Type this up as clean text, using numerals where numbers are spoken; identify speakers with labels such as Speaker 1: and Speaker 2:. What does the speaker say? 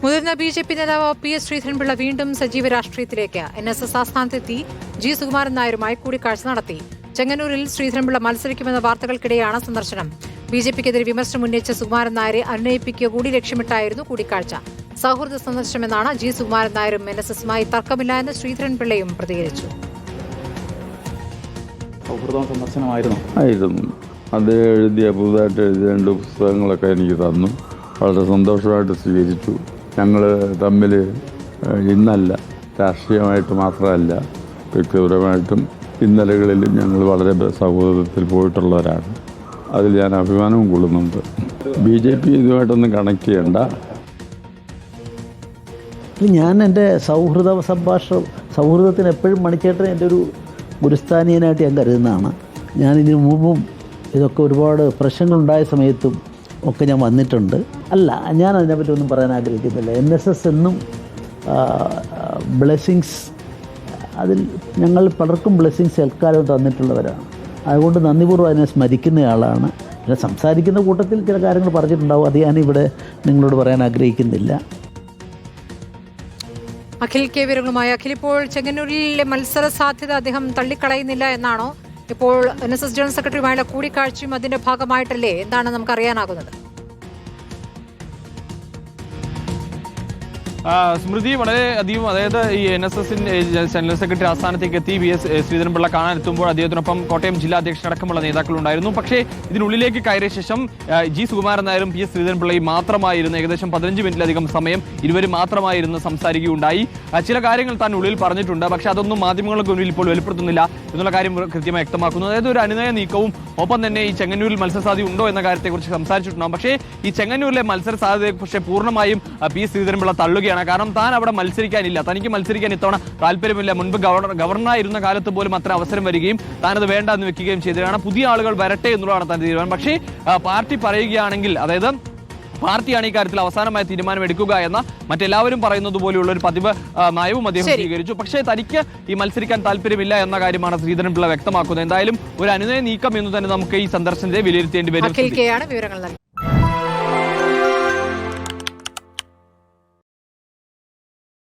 Speaker 1: മുതിർന്ന ബി.ജെ.പി നേതാവ് പി.എസ്. ശ്രീധരൻപിള്ള വീണ്ടും സജീവ രാഷ്ട്രീയത്തിലേക്ക്. എൻ.എസ്.എസ് ആസ്ഥാനത്തെത്തി ജി സുകുമാരൻ നായരുമായി കൂടിക്കാഴ്ച നടത്തി. ചെങ്ങന്നൂരിൽ ശ്രീധരൻപിള്ള മത്സരിക്കുമെന്ന വാർത്തകൾക്കിടെയാണ് സന്ദർശനം. ബി.ജെ.പിക്കെതിരെ വിമർശനം ഉന്നയിച്ച സുകുമാരൻ നായരെ അനുനയിപ്പിക്കുക കൂടി ലക്ഷ്യമിട്ടായിരുന്നു കൂടിക്കാഴ്ച. സൗഹൃദ സന്ദർശനമെന്നാണ് ജി സുകുമാരൻ നായരും എൻ.എസ്.എസുമായി തർക്കമില്ല എന്ന് ശ്രീധരൻപിള്ളയും പ്രതികരിച്ചു.
Speaker 2: ആയിരുന്നു. അത് എഴുതിയ പുതുതായിട്ട് എഴുതിയ 2 പുസ്തകങ്ങളൊക്കെ എനിക്ക് തന്നു. വളരെ സന്തോഷമായിട്ട് സ്വീകരിച്ചു. ഞങ്ങൾ തമ്മിൽ ഇന്നല്ല, രാഷ്ട്രീയമായിട്ട് മാത്രമല്ല, വ്യക്തിപരമായിട്ടും ഇന്നലകളിലും ഞങ്ങൾ വളരെ സൗഹൃദത്തിൽ പോയിട്ടുള്ളവരാണ്. അതിൽ ഞാൻ അഭിമാനവും കൊള്ളുന്നുണ്ട്. ബി.ജെ.പി ഇതുമായിട്ടൊന്നും കണക്ട് ചെയ്യണ്ട.
Speaker 3: ഞാൻ എൻ്റെ സൗഹൃദത്തിന് എപ്പോഴും മണിച്ചേട്ടൻ എൻ്റെ ഒരു ഗുരുസ്ഥാനീയനായിട്ട് ഞാൻ കരുതുന്നതാണ്. ഞാനിതിനു മുമ്പും ഇതൊക്കെ ഒരുപാട് പ്രശ്നങ്ങളുണ്ടായ സമയത്തും ഒക്കെ ഞാൻ വന്നിട്ടുണ്ട്. ഞാൻ അതിനെപ്പറ്റി ഒന്നും പറയാൻ ആഗ്രഹിക്കുന്നില്ല. എൻ.എസ്.എസ് എന്നും ബ്ലെസ്സിങ്സ്, അതിൽ ഞങ്ങൾ പലർക്കും ബ്ലെസ്സിങ്സ് എൽക്കാലം തന്നിട്ടുള്ളവരാണ്. അതുകൊണ്ട് നന്ദിപൂർവ്വം അതിനെ സ്മരിക്കുന്നയാളാണ്. പിന്നെ സംസാരിക്കുന്ന കൂട്ടത്തിൽ ചില കാര്യങ്ങൾ പറഞ്ഞിട്ടുണ്ടാവും. അത് ഞാനിവിടെ നിങ്ങളോട് പറയാൻ ആഗ്രഹിക്കുന്നില്ല.
Speaker 1: അഖിൽ കെ വിവരങ്ങളുമായി. അഖിൽ, ഇപ്പോൾ ചെങ്ങന്നൂരിലെ മത്സര സാധ്യത അദ്ദേഹം തള്ളിക്കളയുന്നില്ല എന്നാണോ? ഇപ്പോൾ എൻ.എസ്.എസ് ജനറൽ സെക്രട്ടറിയുമായുള്ള കൂടിക്കാഴ്ചയും അതിന്റെ ഭാഗമായിട്ടല്ലേ? എന്താണ് നമുക്ക് അറിയാനാകുന്നത്?
Speaker 4: സ്മൃതി, വളരെ അധികം, അതായത് ഈ എൻ.എസ്.എസിന്റെ ജനറൽ സെക്രട്ടറി ആസ്ഥാനത്തേക്ക് എത്തി പി.എസ്. ശ്രീധരൻപിള്ള കാണാൻ എത്തുമ്പോൾ അദ്ദേഹത്തിനൊപ്പം കോട്ടയം ജില്ലാ അധ്യക്ഷനടക്കമുള്ള നേതാക്കളുണ്ടായിരുന്നു. പക്ഷേ ഇതിനുള്ളിലേക്ക് കയറിയ ശേഷം ജി സുകുമാരൻ നായരും പി.എസ്. ശ്രീധരൻപിള്ളയും മാത്രമായിരുന്നു. ഏകദേശം 15 മിനിറ്റിലധികം സമയം ഇരുവരും മാത്രമായിരുന്നു സംസാരിക്കുകയുണ്ടായി. ചില കാര്യങ്ങൾ താൻ ഉള്ളിൽ പറഞ്ഞിട്ടുണ്ട്, പക്ഷെ അതൊന്നും മാധ്യമങ്ങൾക്ക് മുന്നിൽ ഇപ്പോൾ വെളിപ്പെടുത്തുന്നില്ല എന്നുള്ള കാര്യം കൃത്യമായി വ്യക്തമാക്കുന്നു. അതായത് ഒരു അനുനയ നീക്കവും ഒപ്പം തന്നെ ഈ ചെങ്ങന്നൂരിൽ മത്സരസാധ്യത ഉണ്ടോ എന്ന കാര്യത്തെക്കുറിച്ച് സംസാരിച്ചിട്ടുണ്ടാകും. പക്ഷേ ഈ ചെങ്ങന്നൂരിലെ മത്സര സാധ്യതയെക്കുറിച്ച് പൂർണ്ണമായും പി.എസ്. ശ്രീധരൻപിള്ള തള്ളുകയാണ്. കാരണം താൻ അവിടെ മത്സരിക്കാനില്ല, തനിക്ക് മത്സരിക്കാൻ ഇത്തവണ താല്പര്യമില്ല. മുൻപ് ഗവർണറായിരുന്ന കാലത്ത് പോലും അത്ര അവസരം വരികയും താനത് വേണ്ട എന്ന് വെക്കുകയും ചെയ്തതാണ്. പുതിയ ആളുകൾ വരട്ടെ എന്നുള്ളതാണ് തന്റെ തീരുമാനം. പക്ഷേ പാർട്ടി പറയുകയാണെങ്കിൽ, അതായത് പാർട്ടിയാണ് ഈ കാര്യത്തിൽ അവസാനമായ തീരുമാനം എടുക്കുക എന്ന മറ്റെല്ലാവരും പറയുന്നത് പോലെയുള്ള ഒരു പതിവ് നയവും അദ്ദേഹം സ്വീകരിച്ചു. പക്ഷേ തനിക്ക് ഈ മത്സരിക്കാൻ താല്പര്യമില്ല എന്ന കാര്യമാണ് ശ്രീധരൻപിള്ള വ്യക്തമാക്കുന്നത്. എന്തായാലും ഒരു അനുനയ നീക്കം എന്ന് തന്നെ നമുക്ക് ഈ സന്ദർശനത്തെ വിലയിരുത്തേണ്ടി വരും.